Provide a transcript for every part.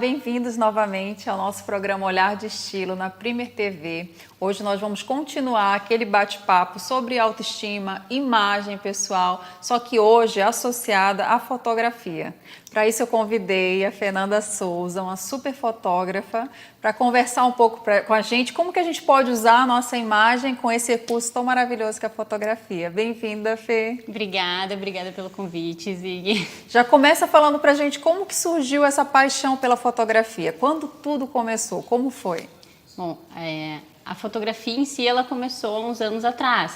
bem-vindos novamente ao nosso programa Olhar de Estilo na Premier TV. Hoje nós vamos continuar aquele bate-papo sobre autoestima, imagem pessoal, só que hoje associada à fotografia. Para isso eu convidei a Fernanda Souza, uma super fotógrafa, para conversar um pouco com a gente como que a gente pode usar a nossa imagem com esse recurso tão maravilhoso que é a fotografia. Bem-vinda, Fê. Obrigada pelo convite, Zig. Já começa falando para a gente como que surgiu essa paixão pela fotografia, quando tudo começou, como foi? Bom, a fotografia em si ela começou há uns anos atrás,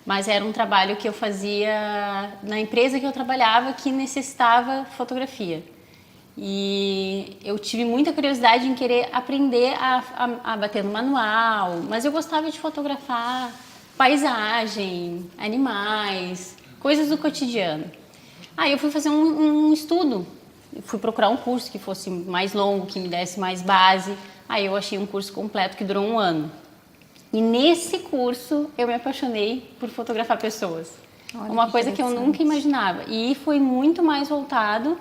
mas era um trabalho que eu fazia na empresa que eu trabalhava que necessitava fotografia. E eu tive muita curiosidade em querer aprender a bater no manual, mas eu gostava de fotografar paisagem, animais, coisas do cotidiano. Aí eu fui fazer um estudo, fui procurar um curso que fosse mais longo, que me desse mais base. Aí eu achei um curso completo que durou 1 ano. E nesse curso eu me apaixonei por fotografar pessoas. Olha, uma coisa que eu nunca imaginava. E foi muito mais voltado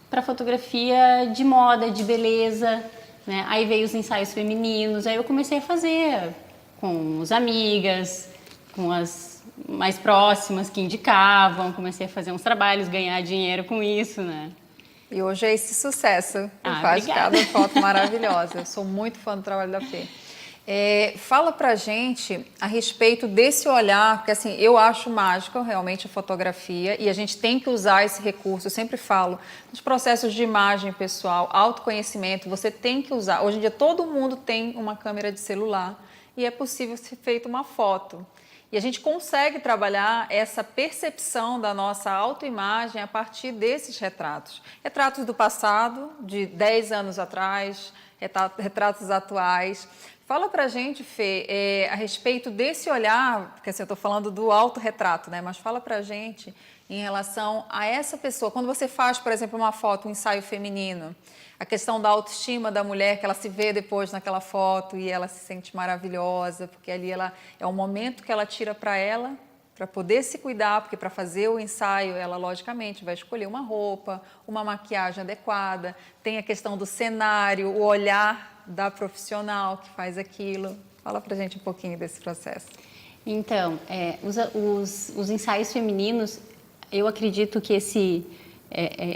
para fotografia de moda, de beleza, né? Aí veio os ensaios femininos, aí eu comecei a fazer com as amigas, com as mais próximas que indicavam, comecei a fazer uns trabalhos, ganhar dinheiro com isso, né? E hoje é esse sucesso que faz cada foto maravilhosa. Eu sou muito fã do trabalho da Fê. Fala pra gente a respeito desse olhar, porque assim, eu acho mágico realmente a fotografia e a gente tem que usar esse recurso, eu sempre falo, nos processos de imagem pessoal, autoconhecimento, você tem que usar. Hoje em dia todo mundo tem uma câmera de celular e é possível ser feita uma foto. E a gente consegue trabalhar essa percepção da nossa autoimagem a partir desses retratos. Retratos do passado, de 10 anos atrás, retratos atuais. Fala pra gente, Fê, a respeito desse olhar, porque assim, eu estou falando do autorretrato, né? Mas fala pra gente em relação a essa pessoa. Quando você faz, por exemplo, uma foto, um ensaio feminino, a questão da autoestima da mulher, que ela se vê depois naquela foto e ela se sente maravilhosa, porque ali é um momento que ela tira para ela, para poder se cuidar, porque para fazer o ensaio, ela logicamente vai escolher uma roupa, uma maquiagem adequada, tem a questão do cenário, o olhar da profissional que faz aquilo. Fala pra gente um pouquinho desse processo. Então, os ensaios femininos, eu acredito que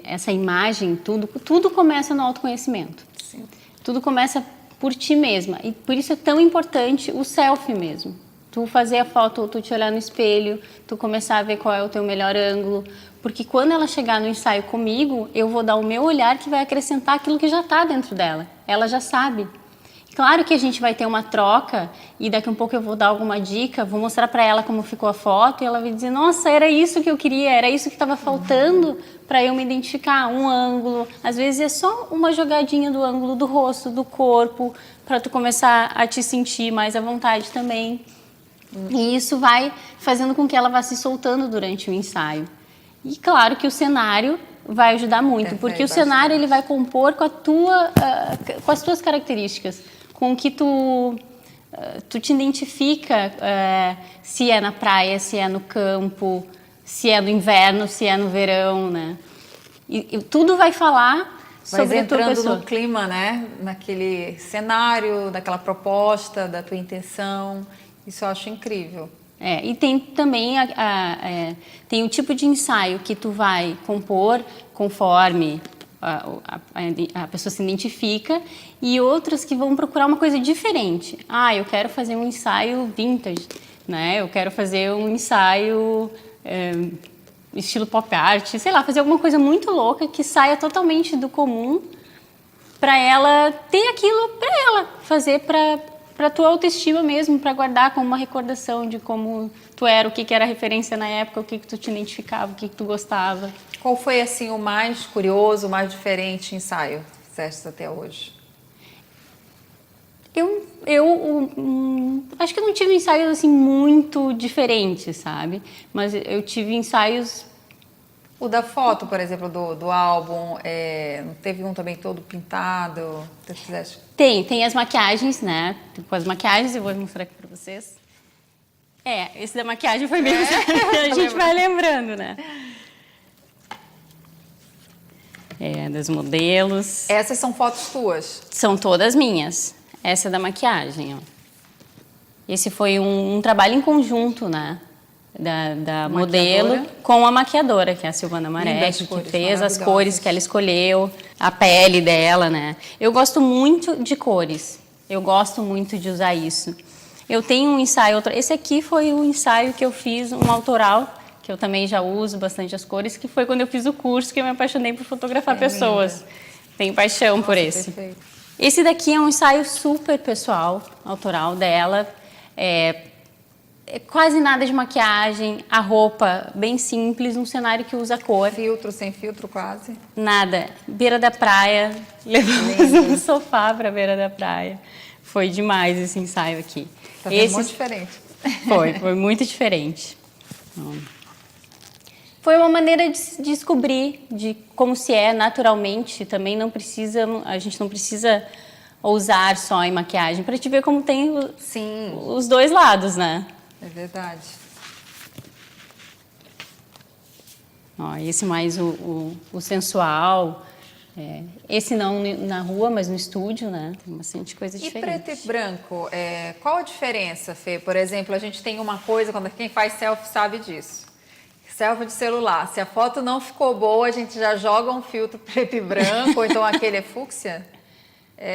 essa imagem, tudo começa no autoconhecimento. Sim. Tudo começa por ti mesma. E por isso é tão importante o selfie mesmo. Tu fazer a foto, tu te olhar no espelho, tu começar a ver qual é o teu melhor ângulo. Porque quando ela chegar no ensaio comigo, eu vou dar o meu olhar que vai acrescentar aquilo que já está dentro dela. Ela já sabe. Claro que a gente vai ter uma troca e daqui a um pouco eu vou dar alguma dica, vou mostrar para ela como ficou a foto e ela vai dizer, nossa, era isso que eu queria, era isso que estava faltando para eu me identificar, um ângulo. Às vezes é só uma jogadinha do ângulo do rosto, do corpo, para tu começar a te sentir mais à vontade também. E isso vai fazendo com que ela vá se soltando durante o ensaio. E claro que o cenário vai ajudar muito, porque o cenário ele vai compor com com as tuas características, com o que tu te identifica, se é na praia, se é no campo, se é no inverno, se é no verão, né? E tudo vai falar sobre a tua pessoa. Entrando no clima, né? Naquele cenário, daquela proposta, da tua intenção. Isso eu acho incrível. E tem também tem o tipo de ensaio que tu vai compor conforme a pessoa se identifica e outras que vão procurar uma coisa diferente. Eu quero fazer um ensaio vintage, né? Eu quero fazer um ensaio estilo pop art, sei lá, fazer alguma coisa muito louca que saia totalmente do comum para ela ter aquilo para ela fazer para tua autoestima mesmo, para guardar como uma recordação de como tu era, o que era a referência na época, o que tu te identificava, o que tu gostava. Qual foi, assim, o mais curioso, o mais diferente ensaio que fizeste até hoje? Eu acho que eu não tive ensaios, assim, muito diferentes, sabe? Mas eu tive ensaios... O da foto, por exemplo, do álbum, não teve um também todo pintado? Que fizeste? Tem as maquiagens, né? Com as maquiagens, eu vou mostrar aqui pra vocês. Esse da maquiagem foi mesmo. A gente vai lembrando, né? dos modelos. Essas são fotos tuas? São todas minhas. Essa é da maquiagem, ó. Esse foi um trabalho em conjunto, né? Da modelo com a maquiadora, que é a Silvana Marek, que fez as cores que ela escolheu, a pele dela, né? Eu gosto muito de cores. Eu gosto muito de usar isso. Eu tenho um ensaio, esse aqui foi o ensaio que eu fiz, um autoral, que eu também já uso bastante as cores, que foi quando eu fiz o curso que eu me apaixonei por fotografar pessoas. Linda. Tenho paixão por esse. Perfeito. Esse daqui é um ensaio super pessoal, autoral dela. Quase nada de maquiagem, a roupa bem simples, um cenário que usa cor. Filtro, sem filtro quase? Nada. Beira da praia, levamos um sofá para a beira da praia. Foi demais esse ensaio aqui. Tá vendo? Muito diferente. Foi muito diferente. Foi uma maneira de se descobrir de como se é naturalmente. Também a gente não precisa ousar só em maquiagem para te ver como tem os dois lados, né? É verdade. Ó, esse mais o sensual. Esse não na rua, mas no estúdio, né? Tem bastante coisa diferente. E preto e branco, qual a diferença, Fê? Por exemplo, a gente tem uma coisa, quem faz selfie sabe disso. Selfie de celular. Se a foto não ficou boa, a gente já joga um filtro preto e branco, ou então aquele é fúcsia?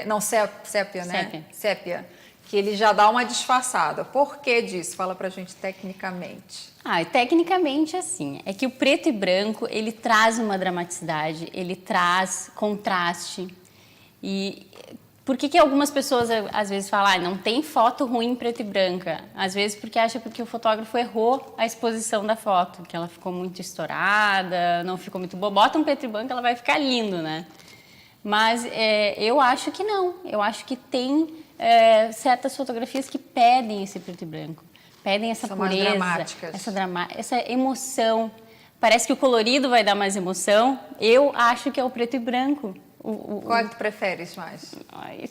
Não, sépia, né? Sépia. Que ele já dá uma disfarçada. Por que disso? Fala pra gente tecnicamente. Tecnicamente assim, é que o preto e branco, ele traz uma dramaticidade, ele traz contraste. E por que algumas pessoas às vezes falam, não tem foto ruim em preto e branca? Às vezes porque o fotógrafo errou a exposição da foto, que ela ficou muito estourada, não ficou muito boa. Bota um preto e branco, ela vai ficar lindo, né? Mas eu acho que não. Eu acho que tem certas fotografias que pedem esse preto e branco. Pedem essa pureza, mais dramáticas. Essa emoção. Parece que o colorido vai dar mais emoção. Eu acho que é o preto e branco. Qual é que tu preferes mais?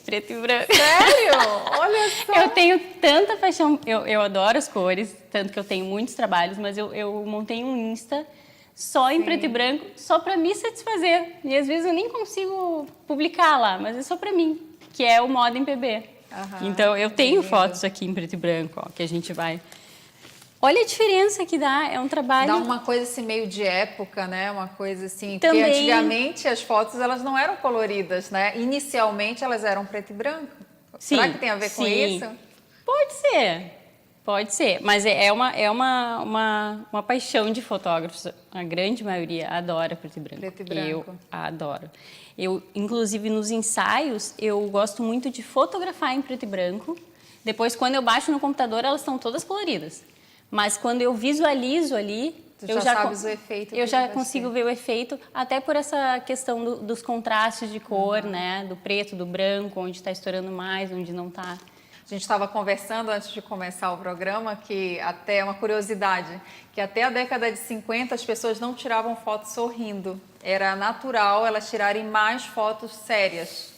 Preto e branco. Sério? Olha só! Eu tenho tanta paixão. Eu adoro as cores, tanto que eu tenho muitos trabalhos, mas eu montei um Insta só em preto e branco, só para me satisfazer. E às vezes eu nem consigo publicar lá, mas é só para mim, que é o modo em PB. Então eu tenho fotos aqui em preto e branco, ó, que a gente vai... Olha a diferença que dá, é um trabalho... Dá uma coisa assim meio de época, né? Uma coisa assim... Também... Porque antigamente as fotos elas não eram coloridas, né? Inicialmente elas eram preto e branco. Sim, será que tem a ver com isso? Pode ser, mas é uma paixão de fotógrafos. A grande maioria adora preto e branco. Preto e branco. Eu adoro. Inclusive, nos ensaios, eu gosto muito de fotografar em preto e branco. Depois, quando eu baixo no computador, elas estão todas coloridas. Mas quando eu visualizo ali, eu já sabes o efeito. Eu já consigo ver o efeito, até por essa questão dos contrastes de cor, né? Do preto, do branco, onde está estourando mais, onde não está. A gente estava conversando antes de começar o programa, que até uma curiosidade, que até a década de 50 as pessoas não tiravam fotos sorrindo. Era natural elas tirarem mais fotos sérias.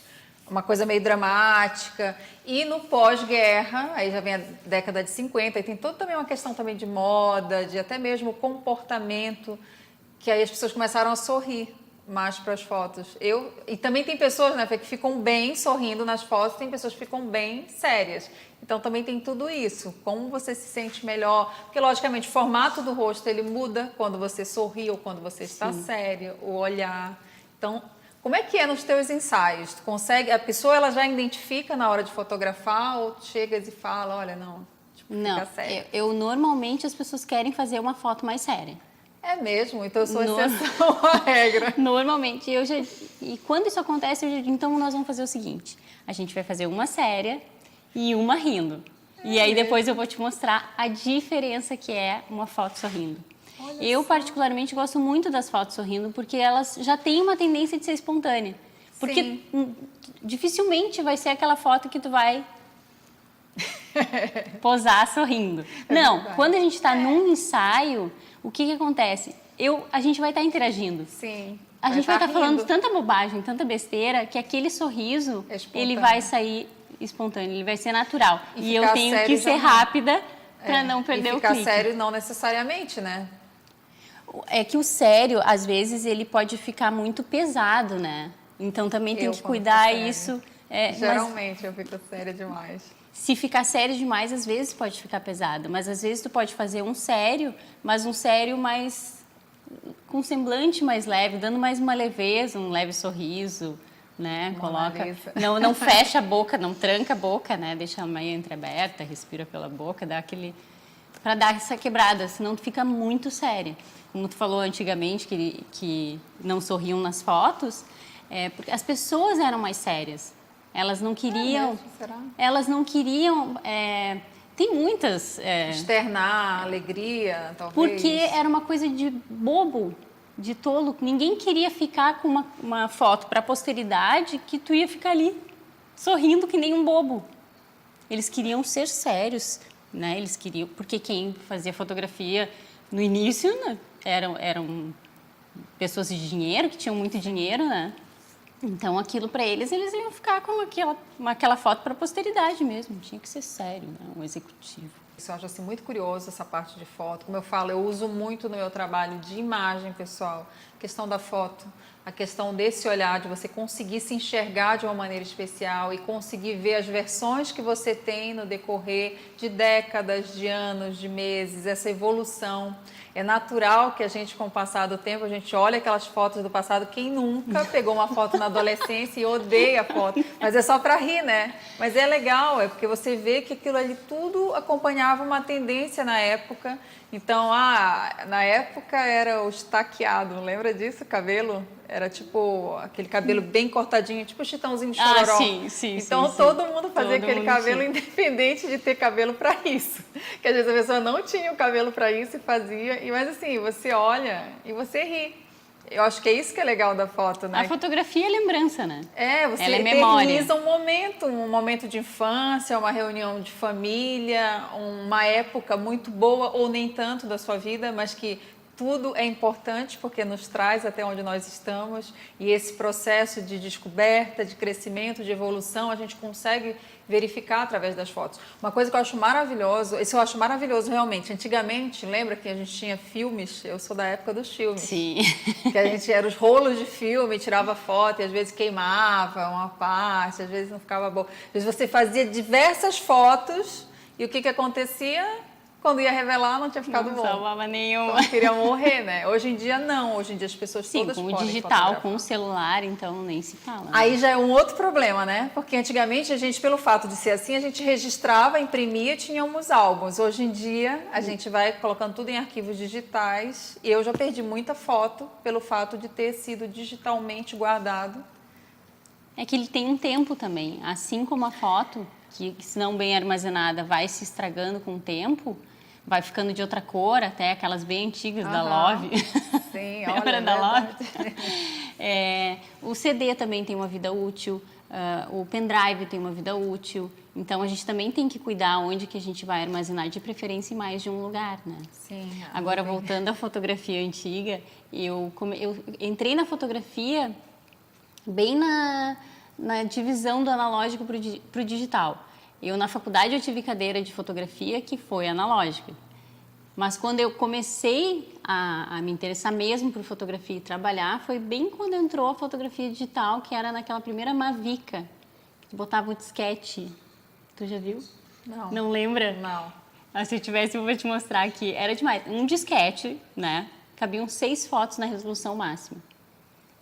Uma coisa meio dramática. E no pós-guerra, aí já vem a década de 50, e tem toda também uma questão também de moda, de até mesmo comportamento, que aí as pessoas começaram a sorrir mais para as fotos. E também tem pessoas, né, que ficam bem sorrindo nas fotos, tem pessoas que ficam bem sérias. Então também tem tudo isso. Como você se sente melhor? Porque logicamente o formato do rosto ele muda quando você sorri ou quando você está sério, o olhar. Então, como é que é nos teus ensaios? Tu consegue, a pessoa ela já identifica na hora de fotografar ou tu chegas e fala, olha, não, tipo, não, fica sério? Eu normalmente as pessoas querem fazer uma foto mais séria. É mesmo? Então eu sou exceção à regra. Normalmente, e quando isso acontece, eu já digo, então nós vamos fazer o seguinte, a gente vai fazer uma séria e uma rindo. E aí depois eu vou te mostrar a diferença que é uma foto sorrindo. Eu particularmente gosto muito das fotos sorrindo, porque elas já têm uma tendência de ser espontânea. Porque dificilmente vai ser aquela foto que tu vai posar sorrindo. Não, quando a gente está num ensaio, o que acontece? A gente vai estar interagindo. Sim. A gente vai estar falando tanta bobagem, tanta besteira, que aquele sorriso, ele vai sair espontâneo, ele vai ser natural. E eu tenho que ser rápida para não perder o clique. E ficar sério não necessariamente, né? É que o sério, às vezes, ele pode ficar muito pesado, né? Então também tem que cuidar isso. Geralmente eu fico séria demais. Se ficar sério demais, às vezes pode ficar pesado. Mas às vezes tu pode fazer um sério, mas um sério mais com semblante mais leve, dando mais uma leveza, um leve sorriso, né? Coloca, não fecha a boca, não tranca a boca, né? Deixa a meio entreaberta, respira pela boca, dá aquele para dar essa quebrada, senão tu fica muito séria. Como tu falou antigamente que não sorriam nas fotos, porque as pessoas eram mais sérias. Elas não queriam. Será? Elas não queriam. Tem muitas. Externar alegria, talvez. Porque era uma coisa de bobo, de tolo. Ninguém queria ficar com uma foto para a posteridade que tu ia ficar ali sorrindo que nem um bobo. Eles queriam ser sérios, né? Eles queriam, porque quem fazia fotografia no início, né, eram pessoas de dinheiro, que tinham muito dinheiro, né? Então, aquilo para eles iam ficar com aquela foto para a posteridade mesmo. Tinha que ser sério, né? Um executivo. Isso eu acho assim, muito curioso, essa parte de foto. Como eu falo, eu uso muito no meu trabalho de imagem, pessoal. A questão da foto, a questão desse olhar, de você conseguir se enxergar de uma maneira especial e conseguir ver as versões que você tem no decorrer de décadas, de anos, de meses, essa evolução. É natural que a gente, com o passar do tempo, a gente olha aquelas fotos do passado. Quem nunca pegou uma foto na adolescência e odeia a foto? Mas é só para rir, né? Mas é legal, é porque você vê que aquilo ali tudo acompanhava uma tendência na época. Então, na época era o estaqueado, lembra disso? Cabelo? Era tipo aquele cabelo bem cortadinho, tipo o Chitãozinho de Chororó. Sim. Então todo mundo fazia aquele cabelo independente de ter cabelo para isso. Que às vezes a pessoa não tinha o cabelo para isso e fazia. Mas assim, você olha e você ri. Eu acho que é isso que é legal da foto, né? A fotografia é lembrança, né? Você ela é memória. eterniza um momento de infância, uma reunião de família, uma época muito boa ou nem tanto da sua vida, mas que tudo é importante porque nos traz até onde nós estamos, e esse processo de descoberta, de crescimento, de evolução, a gente consegue verificar através das fotos. Uma coisa que eu acho maravilhoso, isso eu acho maravilhoso realmente. Antigamente, lembra que a gente tinha filmes? Eu sou da época dos filmes. Sim. Que a gente era os rolos de filme, tirava foto e às vezes queimava uma parte, às vezes não ficava boa. Às vezes você fazia diversas fotos e o que acontecia? Quando ia revelar, não tinha ficado bom. Não salvava nenhuma. Então, queria morrer, né? Hoje em dia, não. Hoje em dia, as pessoas todas podem com o digital, com o celular, então nem se fala. Né? Aí já é um outro problema, né? Porque antigamente, a gente, pelo fato de ser assim, a gente registrava, imprimia, tínhamos álbuns. Hoje em dia, a gente vai colocando tudo em arquivos digitais. E eu já perdi muita foto pelo fato de ter sido digitalmente guardado. É que ele tem um tempo também. Assim como a foto, que se não bem armazenada vai se estragando com o tempo, vai ficando de outra cor, até aquelas bem antigas da Love. Sim, lembra da Love? O CD também tem uma vida útil, o pendrive tem uma vida útil. Então, a gente também tem que cuidar onde que a gente vai armazenar, de preferência em mais de um lugar, né? Sim. Agora, voltando à fotografia antiga, eu entrei na fotografia bem na divisão do analógico para o digital. Na faculdade, eu tive cadeira de fotografia que foi analógica. Mas quando eu comecei a me interessar mesmo por fotografia e trabalhar, foi bem quando entrou a fotografia digital, que era naquela primeira Mavica, que botava o disquete. Tu já viu? Não. Não lembra? Não. Se eu tivesse, eu vou te mostrar aqui. Era demais. Um disquete, né? Cabiam 6 fotos na resolução máxima.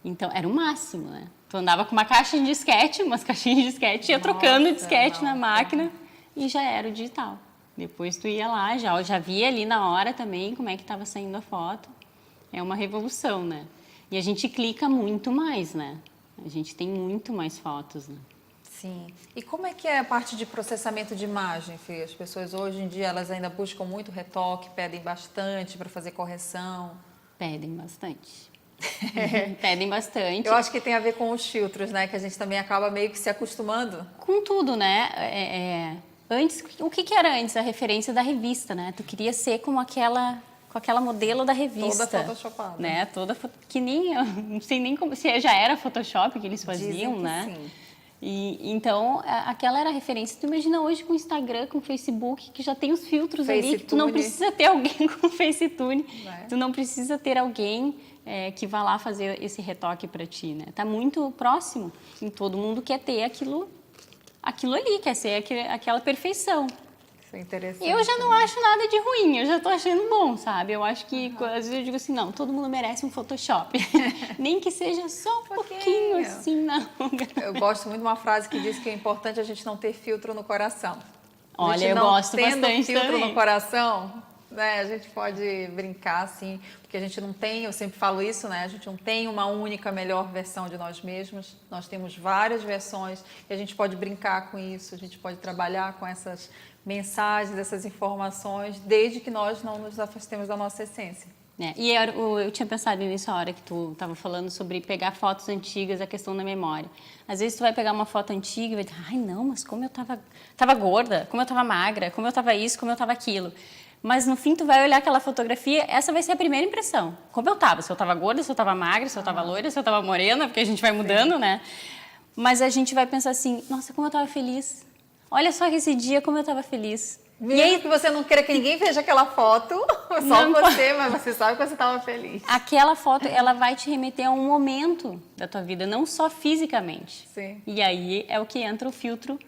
Então, era o máximo, né? Tu andava com uma caixa de disquete, umas caixinhas de disquete, ia trocando o disquete na máquina e já era o digital. Depois tu ia lá, já via ali na hora também como é que estava saindo a foto. É uma revolução, né? E a gente clica muito mais, né? A gente tem muito mais fotos, né? Sim. E como é que é a parte de processamento de imagem, Fê? As pessoas hoje em dia, elas ainda buscam muito retoque, pedem bastante para fazer correção? Pedem bastante. Pedem bastante. Eu acho que tem a ver com os filtros, né? Que a gente também acaba meio que se acostumando. Com tudo, né? Antes, o que era antes? A referência da revista, né? Tu queria ser como com aquela modelo da revista. Toda photoshopada. Né? Que nem, não sei nem como, se já era Photoshop que eles faziam, Dizem que né? sim. E, então, aquela era a referência. Tu imagina hoje com o Instagram, com o Facebook, que já tem os filtros ali, que tu não precisa ter alguém com o FaceTune, tu não precisa ter alguém que vá lá fazer esse retoque para ti, né? Tá muito próximo e todo mundo quer ter aquilo ali, quer ser aquela perfeição. Isso é interessante. Eu já não acho nada de ruim, eu já tô achando bom, sabe? Eu acho que, às vezes eu digo assim, não, todo mundo merece um Photoshop. Nem que seja só um pouquinho assim, não. Eu gosto muito de uma frase que diz que é importante a gente não ter filtro no coração. Olha, eu gosto bastante tendo filtro também. no coração, né, a gente pode brincar assim, porque a gente não tem, eu sempre falo isso, né, a gente não tem uma única melhor versão de nós mesmos, nós temos várias versões e a gente pode brincar com isso, a gente pode trabalhar com essas mensagens, essas informações, desde que nós não nos afastemos da nossa essência. E eu tinha pensado nisso a hora que tu estava falando sobre pegar fotos antigas, a questão da memória. Às vezes tu vai pegar uma foto antiga e vai dizer, ai não, mas como eu tava gorda, como eu tava magra, como eu tava isso, como eu tava aquilo. Mas no fim tu vai olhar aquela fotografia, essa vai ser a primeira impressão. Como eu tava, se eu tava gorda, se eu tava magra, se eu tava loira, se eu tava morena, porque a gente vai mudando, né? Mas a gente vai pensar assim, nossa, como eu tava feliz. Olha só esse dia como eu tava feliz. Mesmo e aí, que você não queira que ninguém veja aquela foto, só você, mas você sabe que você estava feliz. Aquela foto, ela vai te remeter a um momento da tua vida, não só fisicamente. Sim. E aí é o que entra o filtro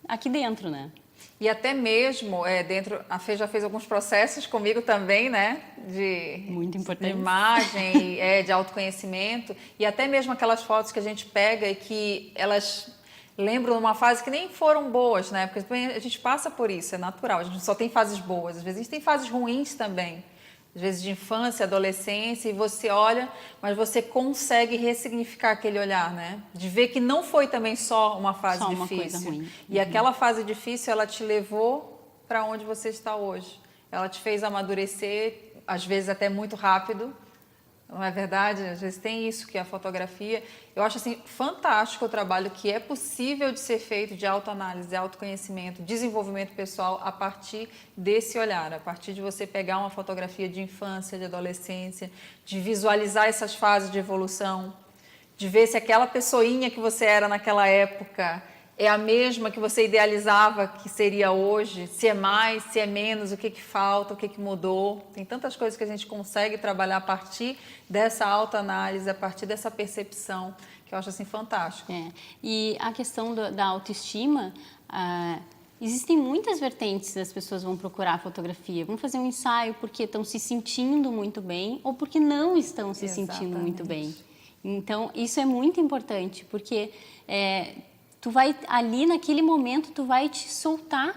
aqui dentro, né? E até mesmo dentro, a Fê já fez alguns processos comigo também, né? Muito importante. De imagem, de autoconhecimento. E até mesmo aquelas fotos que a gente pega e que elas lembram uma fase que nem foram boas, né? Porque a gente passa por isso, é natural. A gente só tem fases boas, às vezes a gente tem fases ruins também. Às vezes de infância, adolescência, e você olha, mas você consegue ressignificar aquele olhar, né? De ver que não foi também só uma fase só difícil. Uma coisa ruim. E aquela fase difícil, ela te levou para onde você está hoje. Ela te fez amadurecer, às vezes até muito rápido. Não é verdade? Às vezes tem isso que é a fotografia. Eu acho assim fantástico o trabalho que é possível de ser feito de autoanálise, autoconhecimento, desenvolvimento pessoal a partir desse olhar, a partir de você pegar uma fotografia de infância, de adolescência, de visualizar essas fases de evolução, de ver se aquela pessoinha que você era naquela época é a mesma que você idealizava que seria hoje, se é mais, se é menos, o que falta, o que mudou. Tem tantas coisas que a gente consegue trabalhar a partir dessa autoanálise, a partir dessa percepção, que eu acho assim fantástico. E a questão da autoestima, existem muitas vertentes das pessoas vão procurar a fotografia, vão fazer um ensaio porque estão se sentindo muito bem ou porque não estão se sentindo muito bem. Então, isso é muito importante, porque tu vai ali naquele momento, tu vai te soltar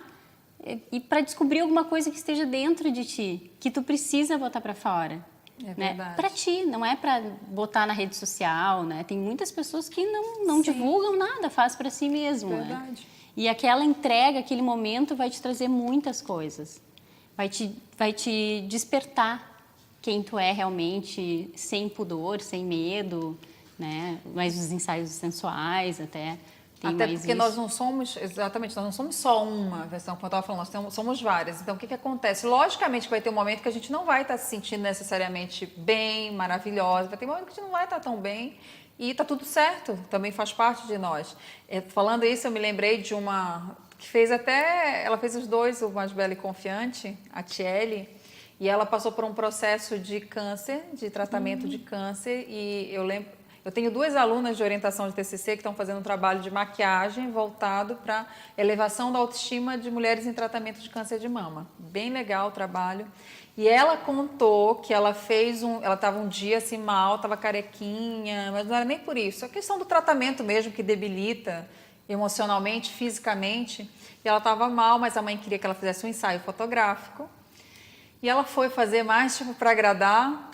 e para descobrir alguma coisa que esteja dentro de ti, que tu precisa botar para fora. É verdade. Né? Para ti, não é para botar na rede social, né? Tem muitas pessoas que não divulgam nada, faz para si mesmo. Verdade. Né? E aquela entrega, aquele momento vai te trazer muitas coisas. Vai te despertar quem tu é realmente, sem pudor, sem medo, né? Mas os ensaios sensuais até porque isso. Nós não somos, exatamente, nós não somos só uma versão, como eu estava falando, nós somos várias. Então, o que acontece? Logicamente que vai ter um momento que a gente não vai estar se sentindo necessariamente bem, maravilhosa, vai ter um momento que a gente não vai estar tão bem e está tudo certo, também faz parte de nós. Falando isso, eu me lembrei de uma que fez ela fez os dois, o Mais Bela e Confiante, a Tiele, e ela passou por um processo de câncer, de tratamento de câncer, e eu tenho 2 alunas de orientação de TCC que estão fazendo um trabalho de maquiagem voltado para elevação da autoestima de mulheres em tratamento de câncer de mama. Bem legal o trabalho. E ela contou que ela ela estava um dia assim mal, estava carequinha, mas não era nem por isso. É a questão do tratamento mesmo que debilita emocionalmente, fisicamente. E ela estava mal, mas a mãe queria que ela fizesse um ensaio fotográfico. E ela foi fazer mais tipo para agradar.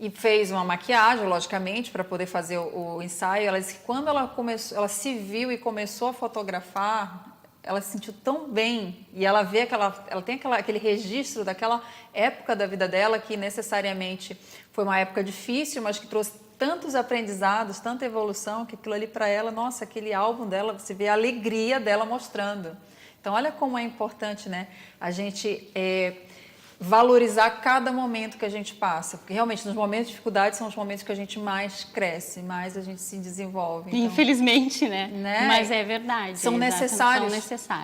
E fez uma maquiagem, logicamente, para poder fazer o ensaio. Ela disse que quando ela se viu e começou a fotografar, ela se sentiu tão bem. E ela vê ela tem aquele registro daquela época da vida dela que necessariamente foi uma época difícil, mas que trouxe tantos aprendizados, tanta evolução, que aquilo ali para ela, nossa, aquele álbum dela, você vê a alegria dela mostrando. Então, olha como é importante, né? A gente valorizar cada momento que a gente passa, porque realmente nos momentos de dificuldade são os momentos que a gente mais cresce, mais a gente se desenvolve. Então, infelizmente, né? Mas é verdade. São necessários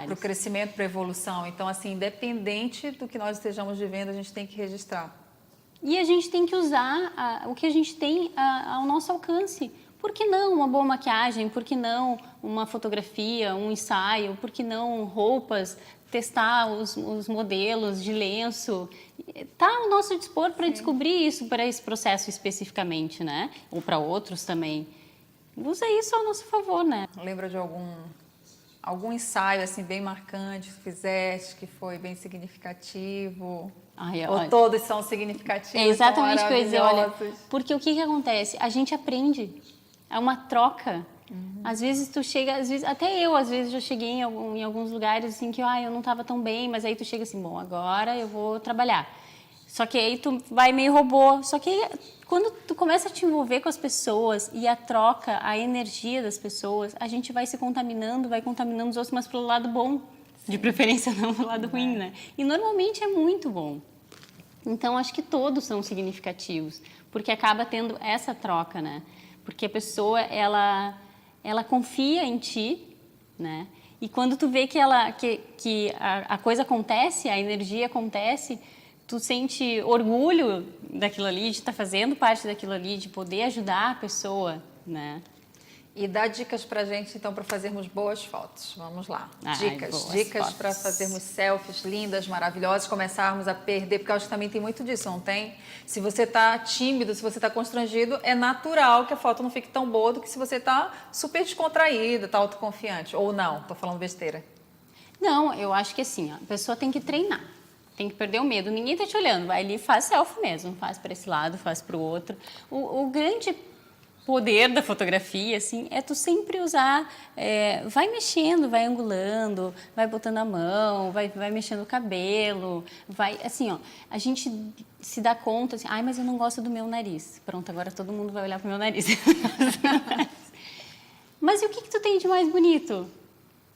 para o crescimento, para a evolução. Então, assim, independente do que nós estejamos vivendo, a gente tem que registrar. E a gente tem que usar o que a gente tem ao nosso alcance. Por que não uma boa maquiagem? Por que não uma fotografia, um ensaio? Por que não roupas? Testar os modelos de lenço. Está ao nosso dispor para descobrir isso, para esse processo especificamente, né? Ou para outros também. Usa isso ao nosso favor, né? Lembra de algum ensaio assim bem marcante que fizeste, que foi bem significativo? Ou todos são significativos? É exatamente o que eu ia dizer, olha, porque o que acontece? A gente aprende, é uma troca. Às vezes tu chega, até eu às vezes já cheguei em alguns lugares assim que eu não estava tão bem, mas aí tu chega assim, bom, agora eu vou trabalhar. Só que aí tu vai meio robô. Só que aí, quando tu começa a te envolver com as pessoas e a troca, a energia das pessoas, a gente vai se contaminando, vai contaminando os outros, mas pelo lado bom. De preferência não pelo lado ruim, né? E normalmente é muito bom. Então, acho que todos são significativos, porque acaba tendo essa troca, né? Porque a pessoa, ela confia em ti, né? E quando tu vê que a coisa acontece, a energia acontece, tu sente orgulho daquilo ali, de estar fazendo parte daquilo ali, de poder ajudar a pessoa, né? E dá dicas pra gente, então, para fazermos boas fotos. Vamos lá. Dicas para fazermos selfies lindas, maravilhosas, começarmos a perder, porque eu acho que também tem muito disso, não tem? Se você tá tímido, se você tá constrangido, é natural que a foto não fique tão boa do que se você tá super descontraída, tá autoconfiante. Ou não, tô falando besteira. Não, eu acho que assim, a pessoa tem que treinar. Tem que perder o medo. Ninguém tá te olhando. Vai ali e faz selfie mesmo. Faz para esse lado, faz para o outro. O grande poder da fotografia, assim, é tu sempre usar, vai mexendo, vai angulando, vai botando a mão, vai mexendo o cabelo, vai, assim, ó, a gente se dá conta, assim, mas eu não gosto do meu nariz. Pronto, agora todo mundo vai olhar pro meu nariz. Mas e o que tu tem de mais bonito?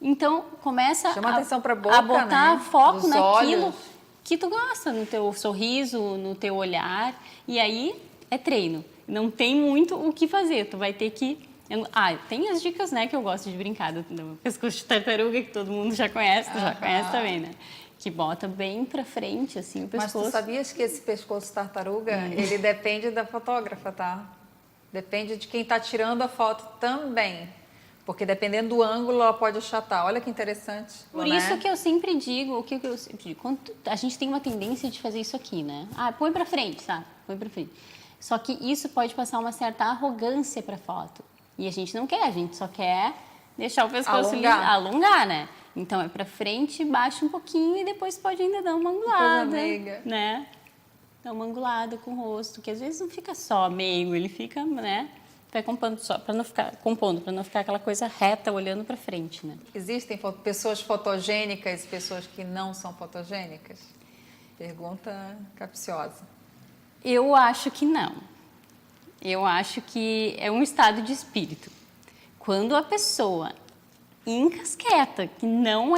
Então, começa Chama atenção pra boca, a botar foco dos naquilo olhos. Que tu gosta, no teu sorriso, no teu olhar, e aí é treino. Não tem muito o que fazer, tu vai ter que... tem as dicas, né, que eu gosto de brincar, do pescoço de tartaruga, que todo mundo já conhece, tu já conhece também, né? Que bota bem pra frente, assim, o pescoço. Mas tu sabias que esse pescoço tartaruga, ele depende da fotógrafa, tá? Depende de quem tá tirando a foto também. Porque dependendo do ângulo, ela pode achatar. Olha que interessante. Por isso que eu sempre digo, quando a gente tem uma tendência de fazer isso aqui, né? Põe pra frente, sabe? Põe pra frente. Só que isso pode passar uma certa arrogância pra foto. E a gente não quer, a gente só quer deixar o pescoço alongar, né? Então é pra frente, baixa um pouquinho e depois pode ainda dar uma angulada, né? Dá uma angulada com o rosto, que às vezes não fica só meio, ele fica, né? Vai compondo só, para não ficar aquela coisa reta olhando para frente, né? Existem pessoas fotogênicas e pessoas que não são fotogênicas? Pergunta capciosa. Eu acho que não. Eu acho que é um estado de espírito. Quando a pessoa encasqueta, que não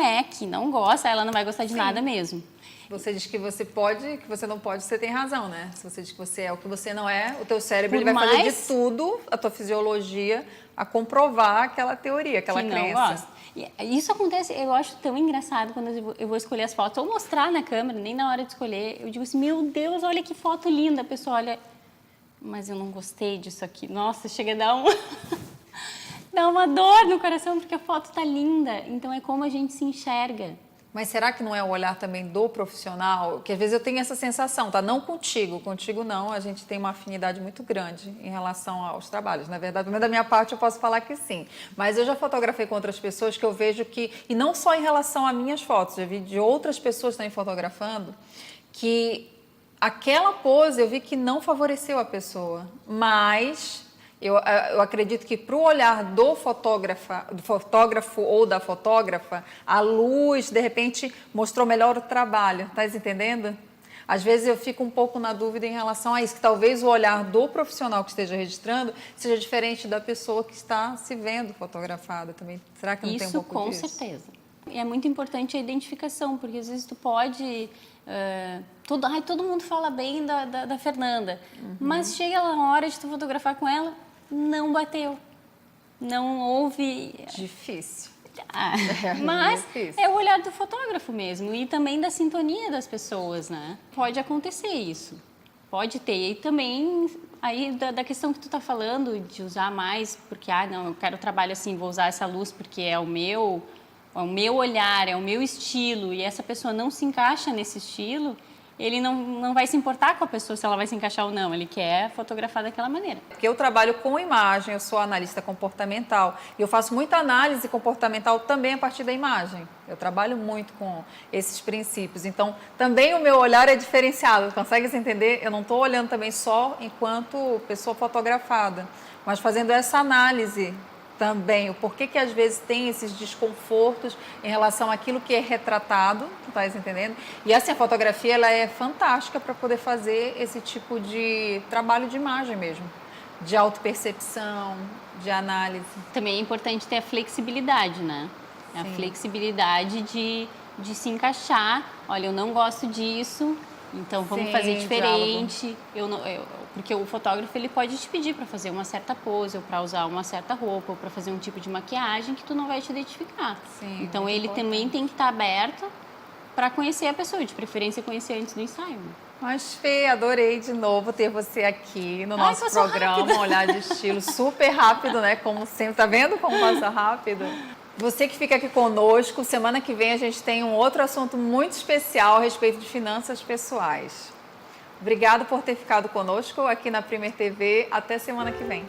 gosta, ela não vai gostar de nada mesmo. Você diz que você pode, que você não pode, você tem razão, né? Se você diz que você é o que você não é, o teu cérebro ele vai fazer de tudo, a tua fisiologia, a comprovar aquela teoria, aquela crença. Não gosta. Isso acontece, eu acho tão engraçado quando eu vou escolher as fotos, ou mostrar na câmera, nem na hora de escolher, eu digo assim, meu Deus, olha que foto linda, a pessoa olha, mas eu não gostei disso aqui. Nossa, chega a dar dá uma dor no coração, porque a foto tá linda. Então é como a gente se enxerga. Mas será que não é o olhar também do profissional? Que às vezes eu tenho essa sensação, tá? Não contigo não, a gente tem uma afinidade muito grande em relação aos trabalhos. Na verdade, da minha parte eu posso falar que sim. Mas eu já fotografei com outras pessoas que eu vejo que, e não só em relação a minhas fotos, eu vi de outras pessoas também fotografando, que aquela pose eu vi que não favoreceu a pessoa, mas... Eu acredito que para o olhar do fotógrafo ou da fotógrafa, a luz, de repente, mostrou melhor o trabalho. Tá entendendo? Às vezes eu fico um pouco na dúvida em relação a isso, que talvez o olhar do profissional que esteja registrando seja diferente da pessoa que está se vendo fotografada também. Será que não tem um pouco disso? Isso, com certeza. E é muito importante a identificação, porque às vezes tu pode Todo mundo fala bem da Fernanda, mas chega lá na hora de tu fotografar com ela, não bateu. Não houve... Difícil. Mas difícil. é o olhar do fotógrafo mesmo e também da sintonia das pessoas, né? Pode acontecer isso, pode ter. E também aí da questão que tu tá falando de usar mais, porque, não, eu quero trabalho assim, vou usar essa luz porque é o meu olhar, é o meu estilo, e essa pessoa não se encaixa nesse estilo, ele não vai se importar com a pessoa se ela vai se encaixar ou não, ele quer fotografar daquela maneira. Porque eu trabalho com imagem, eu sou analista comportamental e eu faço muita análise comportamental também a partir da imagem. Eu trabalho muito com esses princípios, então também o meu olhar é diferenciado, consegue se entender? Eu não estou olhando também só enquanto pessoa fotografada, mas fazendo essa análise também, o porquê que às vezes tem esses desconfortos em relação àquilo que é retratado, tu estás entendendo? E assim, a fotografia ela é fantástica para poder fazer esse tipo de trabalho de imagem mesmo, de autopercepção, de análise. Também é importante ter a flexibilidade, né? A flexibilidade de se encaixar. Olha, eu não gosto disso, então vamos fazer diferente. Porque o fotógrafo ele pode te pedir para fazer uma certa pose, ou para usar uma certa roupa, ou para fazer um tipo de maquiagem que tu não vai te identificar. Sim, então ele também tem que estar aberto para conhecer a pessoa, de preferência conhecer antes do ensaio. Mas Fê, adorei de novo ter você aqui no nosso programa, Olhar de Estilo, super rápido, né? Como sempre, tá vendo como passa rápido? Você que fica aqui conosco, semana que vem a gente tem um outro assunto muito especial a respeito de finanças pessoais. Obrigado por ter ficado conosco aqui na Premier TV. Até semana que vem.